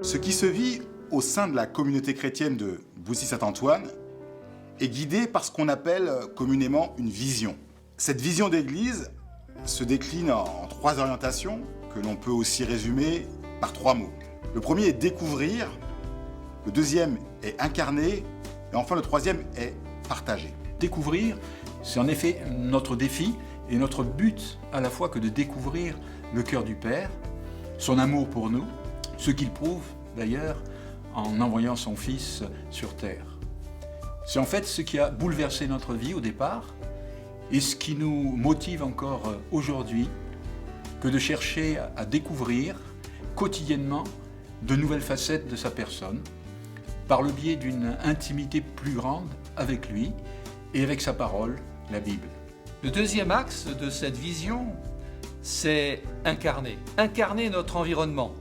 Ce qui se vit au sein de la communauté chrétienne de Boussy-Saint-Antoine est guidé par ce qu'on appelle communément une vision. Cette vision d'église se décline en 3 orientations que l'on peut aussi résumer par 3 mots. Le premier est découvrir, le deuxième est incarner, et enfin le troisième est partager. Découvrir, c'est en effet notre défi et notre but à la fois que de découvrir le cœur du Père, son amour pour nous, ce qu'il prouve d'ailleurs en envoyant son Fils sur terre. C'est en fait ce qui a bouleversé notre vie au départ et ce qui nous motive encore aujourd'hui que de chercher à découvrir quotidiennement de nouvelles facettes de sa personne par le biais d'une intimité plus grande avec lui et avec sa parole, la Bible. Le deuxième axe de cette vision, c'est incarner. Incarner notre environnement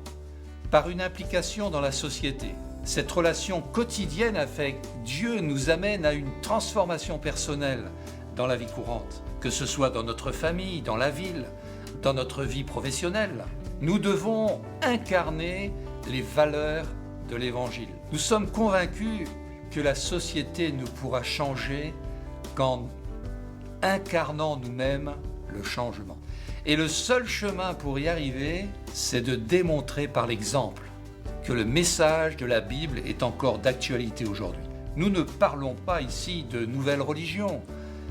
par une implication dans la société. Cette relation quotidienne avec Dieu nous amène à une transformation personnelle dans la vie courante, que ce soit dans notre famille, dans la ville, dans notre vie professionnelle. Nous devons incarner les valeurs de l'Évangile. Nous sommes convaincus que la société ne pourra changer qu'en incarnant nous-mêmes le changement. Et le seul chemin pour y arriver, c'est de démontrer par l'exemple que le message de la Bible est encore d'actualité aujourd'hui. Nous ne parlons pas ici de nouvelles religions,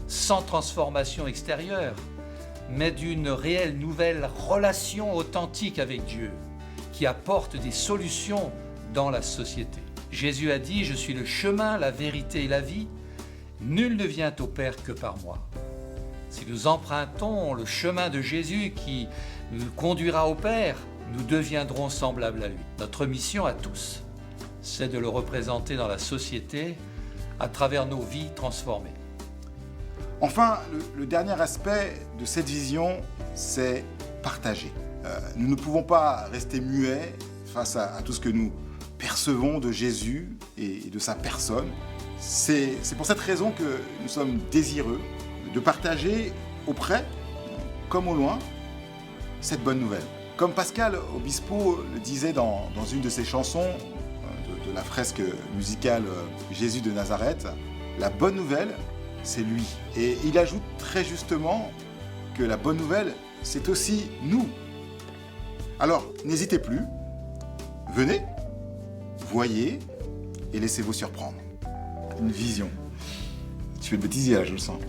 sans transformation extérieure, mais d'une réelle nouvelle relation authentique avec Dieu, qui apporte des solutions dans la société. Jésus a dit « Je suis le chemin, la vérité et la vie. Nul ne vient au Père que par moi. » Si nous empruntons le chemin de Jésus qui nous conduira au Père, nous deviendrons semblables à lui. Notre mission à tous, c'est de le représenter dans la société à travers nos vies transformées. Enfin, le dernier aspect de cette vision, c'est partager. Nous ne pouvons pas rester muets face à tout ce que nous percevons de Jésus et de sa personne. C'est pour cette raison que nous sommes désireux de partager auprès, comme au loin, cette bonne nouvelle. Comme Pascal Obispo le disait dans une de ses chansons de la fresque musicale Jésus de Nazareth, la bonne nouvelle, c'est lui. Et il ajoute très justement que la bonne nouvelle, c'est aussi nous. Alors, n'hésitez plus, venez, voyez et laissez-vous surprendre. Une vision. Tu fais le bêtisier là, je le sens.